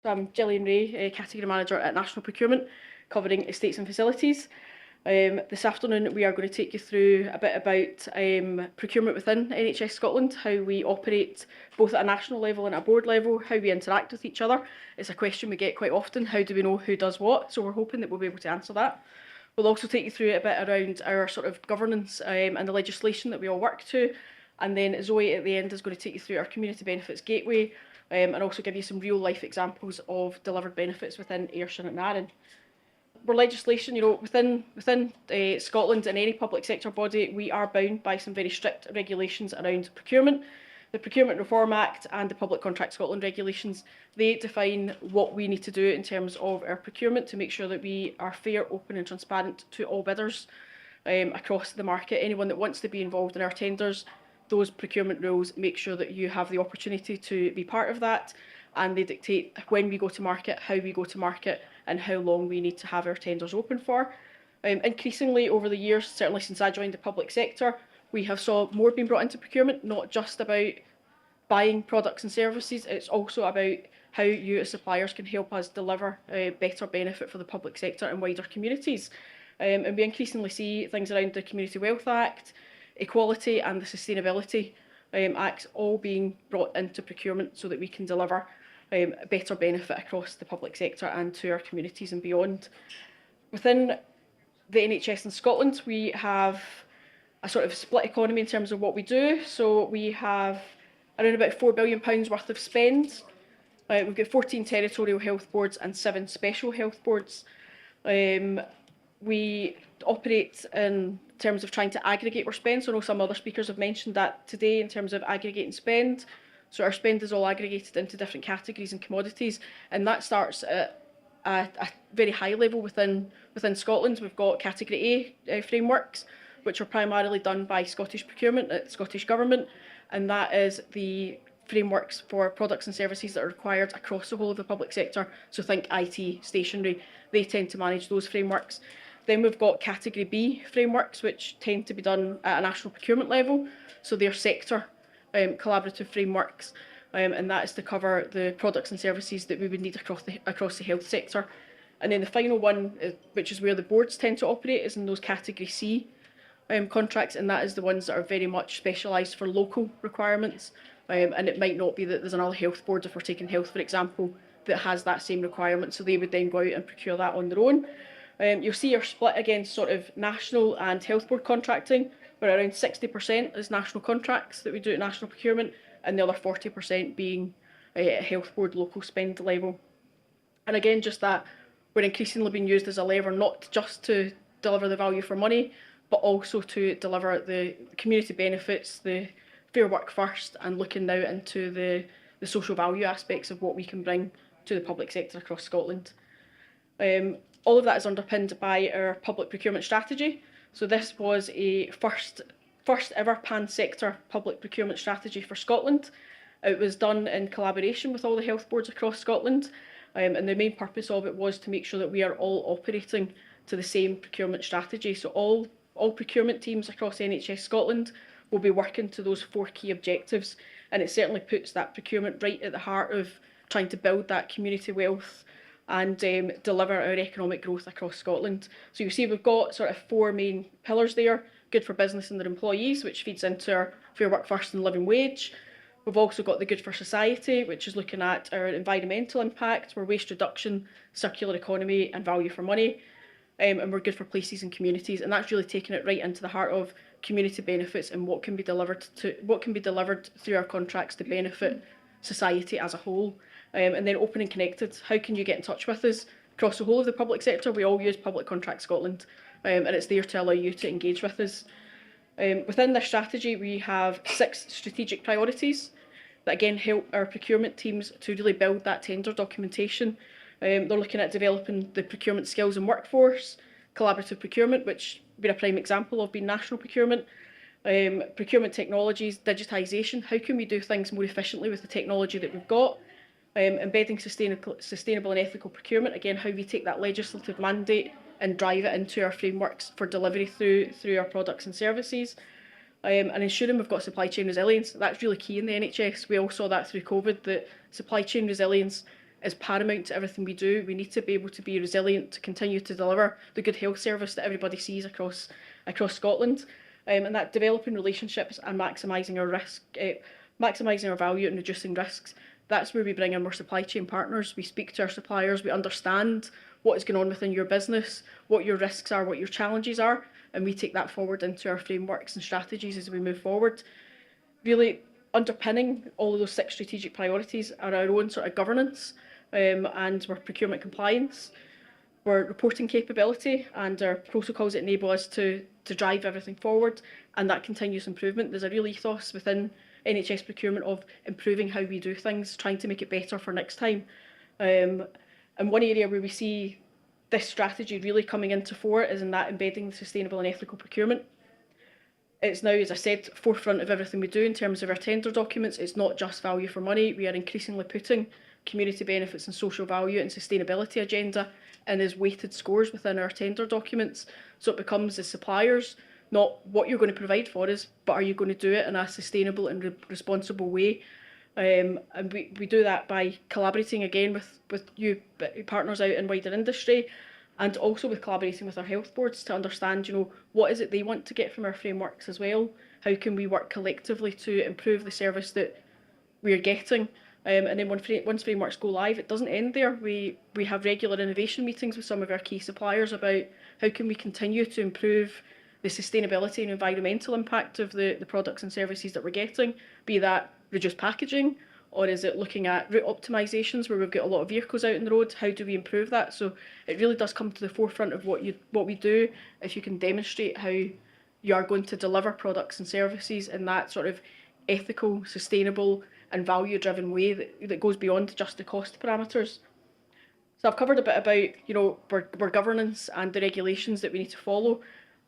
I'm Gillian Ray, Category Manager at National Procurement, covering estates and facilities. This afternoon we are going to take you through a bit about procurement within NHS Scotland, how we operate both at a national level and at a board level, how we interact with each other. It's a question we get quite often, how do we know who does what? So we're hoping that we'll be able to answer that. We'll also take you through a bit around our sort of governance and the legislation that we all work to. And then Zoe at the end is going to take you through our community benefits gateway, and also give you some real life examples of delivered benefits within Ayrshire and Arran. For legislation, within Scotland and any public sector body, we are bound by some very strict regulations around procurement. The Procurement Reform Act and the Public Contract Scotland regulations, they define what we need to do in terms of our procurement to make sure that we are fair, open and transparent to all bidders across the market. Anyone that wants to be involved in our tenders, those procurement rules make sure that you have the opportunity to be part of that, and they dictate when we go to market, how we go to market, and how long we need to have our tenders open for. Increasingly over the years, certainly since I joined the public sector, we have saw more being brought into procurement, not just about buying products and services, it's also about how you as suppliers can help us deliver a better benefit for the public sector and wider communities. And we increasingly see things around the Community Wealth Act, Equality and the Sustainability Acts all being brought into procurement so that we can deliver a better benefit across the public sector and to our communities and beyond. Within the NHS in Scotland, we have a sort of split economy in terms of what we do. So we have around about £4 billion worth of spend. We've got 14 territorial health boards and 7 special health boards. We operate in terms of trying to aggregate our spend. So I know some other speakers have mentioned that today in terms of aggregating spend. So our spend is all aggregated into different categories and commodities, and that starts at a very high level within Scotland. We've got Category A frameworks, which are primarily done by Scottish Procurement at the Scottish Government, and that is the frameworks for products and services that are required across the whole of the public sector. So think IT, stationery, they tend to manage those frameworks. Then we've got Category B frameworks, which tend to be done at a national procurement level. So they're sector collaborative frameworks, and that is to cover the products and services that we would need across the health sector. And then the final one, which is where the boards tend to operate, is in those Category C contracts, and that is the ones that are very much specialised for local requirements. And it might not be that there's another health board, if we're taking health for example, that has that same requirement, so they would then go out and procure that on their own. You'll see our split against sort of national and health board contracting, where around 60% is national contracts that we do at national procurement, and the other 40% being a health board local spend level. And again, just that we're increasingly being used as a lever not just to deliver the value for money, but also to deliver the community benefits, the fair work first, and looking now into the social value aspects of what we can bring to the public sector across Scotland. All of that is underpinned by our public procurement strategy. So this was a first ever pan-sector public procurement strategy for Scotland. It was done in collaboration with all the health boards across Scotland, and the main purpose of it was to make sure that we are all operating to the same procurement strategy. So all procurement teams across NHS Scotland will be working to those 4 key objectives, and it certainly puts that procurement right at the heart of trying to build that community wealth and deliver our economic growth across Scotland. So you see we've got sort of 4 main pillars there: good for business and their employees, which feeds into our fair work first and living wage. We've also got the good for society, which is looking at our environmental impact, our waste reduction, circular economy and value for money. And we're good for places and communities, and that's really taking it right into the heart of community benefits and what can be delivered through our contracts to benefit society as a whole. And then open and connected. How can you get in touch with us across the whole of the public sector? We all use Public Contract Scotland, and it's there to allow you to engage with us. Within this strategy, we have 6 strategic priorities that again help our procurement teams to really build that tender documentation. They're looking at developing the procurement skills and workforce, collaborative procurement, which would be a prime example of being national procurement, procurement technologies, digitisation. How can we do things more efficiently with the technology that we've got? Embedding sustainable and ethical procurement, again, how we take that legislative mandate and drive it into our frameworks for delivery through our products and services. And ensuring we've got supply chain resilience. That's really key in the NHS. We all saw that through COVID, that supply chain resilience is paramount to everything we do. We need to be able to be resilient to continue to deliver the good health service that everybody sees across Scotland. And that developing relationships and maximising our risk, maximising our value and reducing risks. That's where we bring in more supply chain partners. We speak to our suppliers, we understand what is going on within your business, what your risks are, what your challenges are, and we take that forward into our frameworks and strategies as we move forward. Really underpinning all of those 6 strategic priorities are our own sort of governance and our procurement compliance, our reporting capability and our protocols that enable us to drive everything forward, and that continuous improvement. There's a real ethos within NHS procurement of improving how we do things, trying to make it better for next time. And one area where we see this strategy really coming into fore is in that embedding the sustainable and ethical procurement. It's now, as I said, forefront of everything we do in terms of our tender documents. It's not just value for money. We are increasingly putting community benefits and social value and sustainability agenda in as weighted scores within our tender documents. So it becomes, as suppliers, not what you're going to provide for us, but are you going to do it in a sustainable and responsible way? And we do that by collaborating again with you partners out in wider industry, and also with collaborating with our health boards to understand, what is it they want to get from our frameworks as well? How can we work collectively to improve the service that we're getting? And then once frameworks go live, it doesn't end there. We have regular innovation meetings with some of our key suppliers about how can we continue to improve the sustainability and environmental impact of the products and services that we're getting, be that reduced packaging, or is it looking at route optimisations where we've got a lot of vehicles out on the road? How do we improve that? So it really does come to the forefront of what we do if you can demonstrate how you are going to deliver products and services in that sort of ethical, sustainable and value-driven way that goes beyond just the cost parameters. So I've covered a bit about, our governance and the regulations that we need to follow.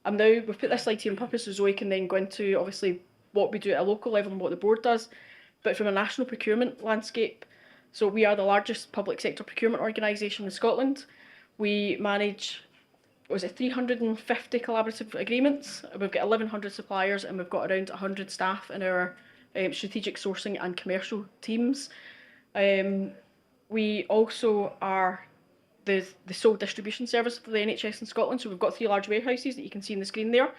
We've put this slide here on purpose so Zoe can then go into, obviously, what we do at a local level and what the board does. But from a national procurement landscape, so we are the largest public sector procurement organisation in Scotland. We manage, 350 collaborative agreements. We've got 1,100 suppliers and we've got around 100 staff in our strategic sourcing and commercial teams. We also are the sole distribution service for the NHS in Scotland. So we've got 3 large warehouses that you can see on the screen there,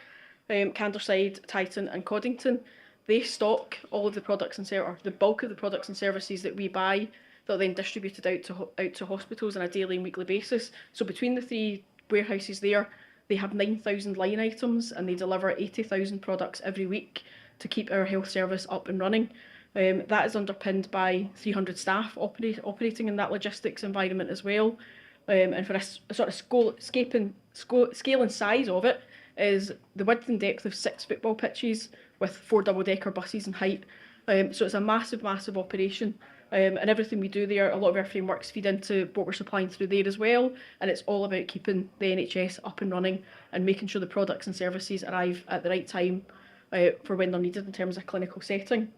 Canderside, Tighton and Coddington. They stock all of the products and or the bulk of the products and services that we buy that are then distributed out to hospitals on a daily and weekly basis. So between the 3 warehouses there, they have 9,000 line items and they deliver 80,000 products every week to keep our health service up and running. That is underpinned by 300 staff operating in that logistics environment as well. And for a sort of scale and size of it is the width and depth of 6 football pitches with 4 double-decker buses in height. So it's a massive, massive operation. And everything we do there, a lot of our frameworks feed into what we're supplying through there as well. And it's all about keeping the NHS up and running and making sure the products and services arrive at the right time for when they're needed in terms of clinical setting.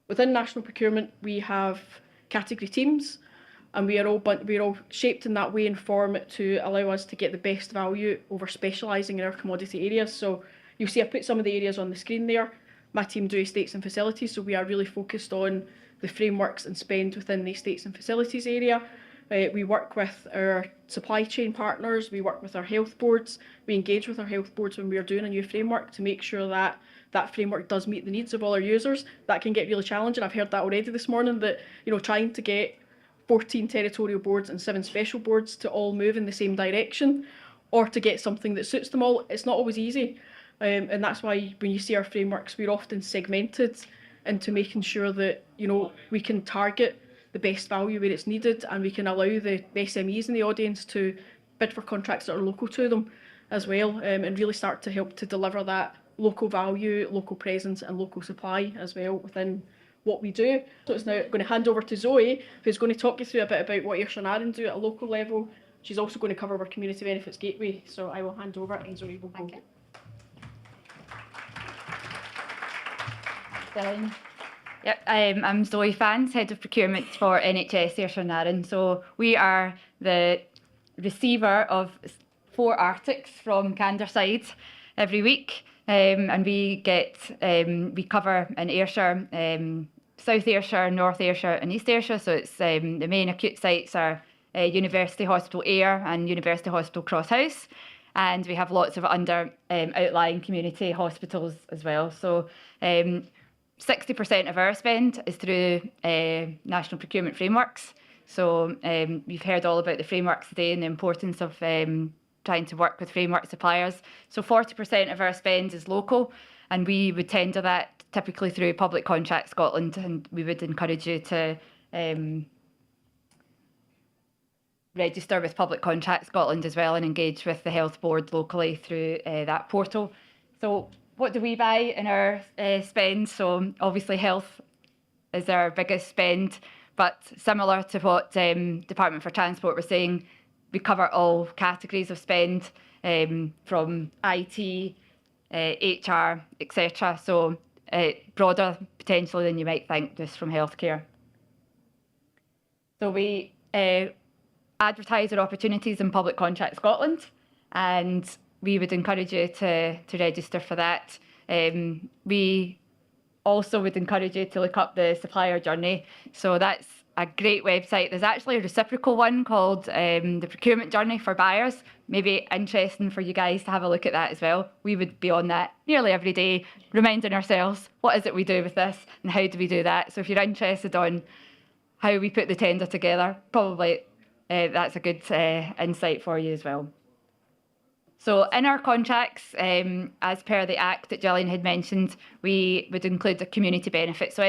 Within national procurement, we have category teams, and we're all shaped in that way and form to allow us to get the best value over specialising in our commodity areas. So you'll see I put some of the areas on the screen there. My team do estates and facilities, so we are really focused on the frameworks and spend within the estates and facilities area. We work with our supply chain partners, we work with our health boards, we engage with our health boards when we are doing a new framework to make sure that that framework does meet the needs of all our users. That can get really challenging. I've heard that already this morning, that trying to get 14 territorial boards and 7 special boards to all move in the same direction, or to get something that suits them all, it's not always easy. And that's why when you see our frameworks, we're often segmented into making sure that we can target the best value where it's needed, and we can allow the SMEs in the audience to bid for contracts that are local to them as well, and really start to help to deliver that local value, local presence and local supply as well within what we do. So it's now going to hand over to Zoe, who's going to talk you through a bit about what Ayrshire and Arran do at a local level. She's also going to cover our community benefits gateway, so I will hand over and Zoe will go. Gillian. Yep, I'm Zoe Fance, Head of Procurement for NHS Ayrshire and Arran. So we are the receiver of 4 Arctics from Canderside every week, and we cover in Ayrshire South Ayrshire, North Ayrshire and East Ayrshire. So it's the main acute sites are University Hospital Ayr and University Hospital Crosshouse. And we have lots of outlying community hospitals as well. So 60% of our spend is through national procurement frameworks. So you've heard all about the frameworks today and the importance of trying to work with framework suppliers. So 40% of our spend is local, and we would tender that typically through Public Contract Scotland, and we would encourage you to register with Public Contract Scotland as well and engage with the health board locally through that portal. So what do we buy in our spend? So obviously health is our biggest spend, but similar to what Department for Transport were saying, we cover all categories of spend from IT, HR, etc. So broader potentially than you might think just from healthcare. So we advertise our opportunities in Public Contract Scotland, and we would encourage you to register for that. We also would encourage you to look up the supplier journey. So that's a great website. There's actually a reciprocal one called the procurement journey for buyers. Maybe interesting for you guys to have a look at that as well. We would be on that nearly every day, reminding ourselves, what is it we do with this and how do we do that? So if you're interested on how we put the tender together, probably that's a good insight for you as well. So in our contracts, as per the Act that Gillian had mentioned, we would include a community benefit. So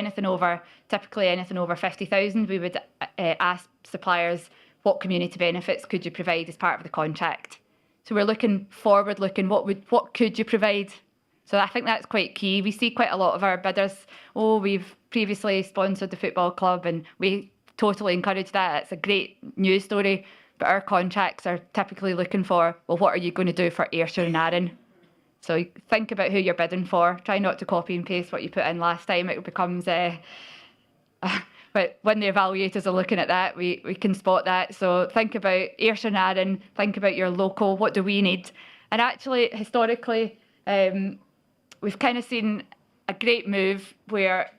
typically anything over 50,000, we would ask suppliers, what community benefits could you provide as part of the contract? So we're looking forward-looking, what could you provide? So I think that's quite key. We see quite a lot of our bidders, we've previously sponsored the football club, and we totally encourage that. It's a great news story. But our contracts are typically looking for, well, what are you going to do for Ayrshire and Arran? So think about who you're bidding for. Try not to copy and paste what you put in last time. It becomes, but when the evaluators are looking at that, we can spot that. So think about Ayrshire and Arran, think about your local, what do we need? And actually, historically, we've kind of seen a great move where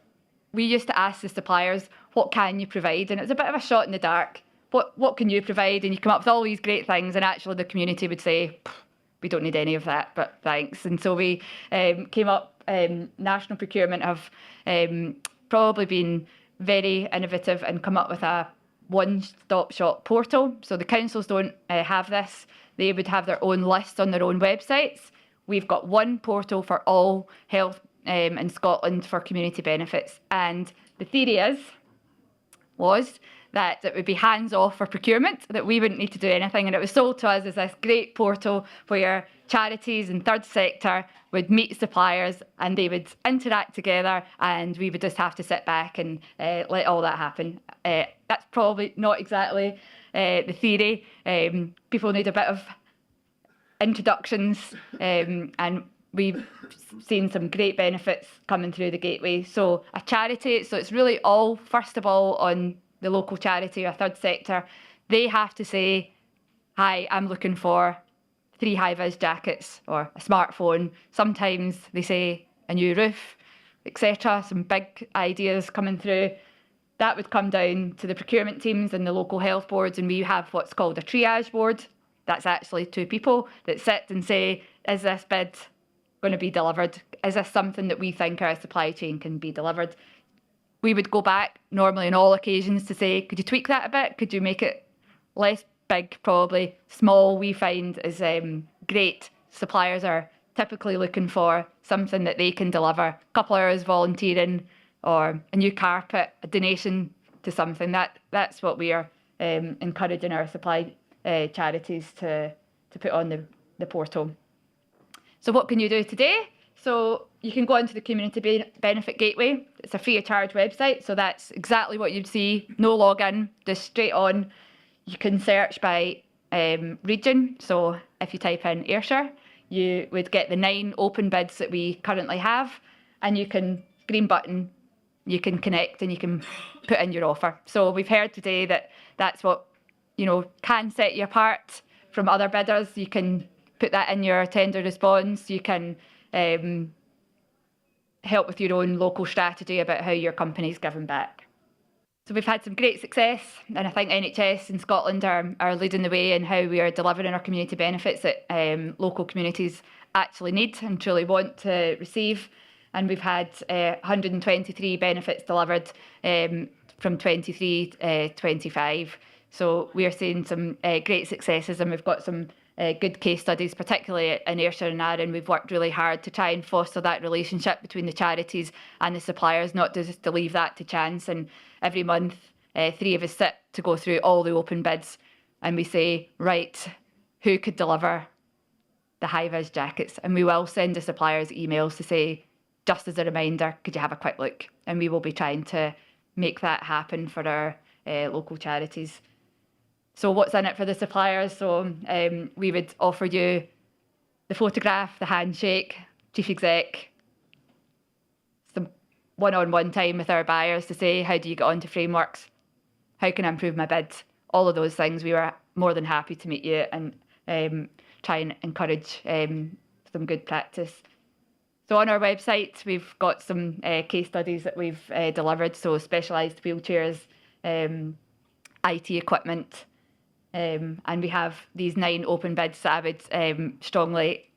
we used to ask the suppliers, what can you provide? And it was a bit of a shot in the dark. What can you provide? And you come up with all these great things, and actually the community would say, we don't need any of that, but thanks. And so we came up, national procurement have probably been very innovative and come up with a one-stop shop portal. So the councils don't have this. They would have their own lists on their own websites. We've got one portal for all health in Scotland for community benefits. And the theory was that it would be hands-off for procurement, that we wouldn't need to do anything. And it was sold to us as this great portal where charities and third sector would meet suppliers and they would interact together, and we would just have to sit back and let all that happen. That's probably not exactly the theory. People need a bit of introductions, and we've seen some great benefits coming through the gateway. So a charity, so it's really all, first of all, on the local charity or third sector. They have to say, hi, I'm looking for 3 high-vis jackets or a smartphone. Sometimes they say a new roof, etc. Some big ideas coming through. That would come down to the procurement teams and the local health boards, and we have what's called a triage board. That's actually 2 people that sit and say, is this bid going to be delivered? Is this something that we think our supply chain can be delivered? We would go back normally on all occasions to say, could you tweak that a bit? Could you make it less big, probably? Small, we find, is great. Suppliers are typically looking for something that they can deliver. A couple of hours volunteering or a new carpet, a donation to something. That's what we are encouraging our supply charities to put on the portal. So what can you do today? So you can go onto the Community Benefit Gateway. It's a free of charge website, so that's exactly what you'd see. No login, just straight on. You can search by region. So if you type in Ayrshire, you would get the 9 open bids that we currently have, and you can, green button, you can connect and you can put in your offer. So we've heard today that that's what, can set you apart from other bidders. You can put that in your tender response. You can help with your own local strategy about how your company's giving back. So we've had some great success, and I think NHS in Scotland are leading the way in how we are delivering our community benefits that local communities actually need and truly want to receive. And we've had 123 benefits delivered from 23-25. So we are seeing some great successes, and we've got some good case studies, particularly in Ayrshire and Arran. We've worked really hard to try and foster that relationship between the charities and the suppliers, not just to leave that to chance. And every month, 3 of us sit to go through all the open bids, and we say, right, who could deliver the high-vis jackets? And we will send the suppliers emails to say, just as a reminder, could you have a quick look? And we will be trying to make that happen for our local charities. So what's in it for the suppliers? So we would offer you the photograph, the handshake, chief exec, some one-on-one time with our buyers to say, how do you get onto frameworks? How can I improve my bid? All of those things. We were more than happy to meet you and try and encourage some good practice. So on our website, we've got some case studies that we've delivered. So specialised wheelchairs, IT equipment, and we have these 9 open bids that I would strongly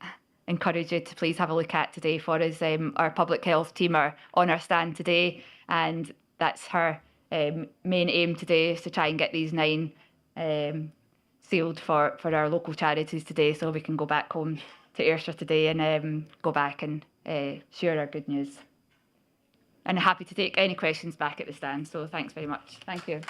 encourage you to please have a look at today for us. Our public health team are on our stand today, and that's her main aim today, is to try and get these 9 sealed for our local charities today, so we can go back home to Ayrshire today and go back and share our good news. And happy to take any questions back at the stand, so thanks very much. Thank you.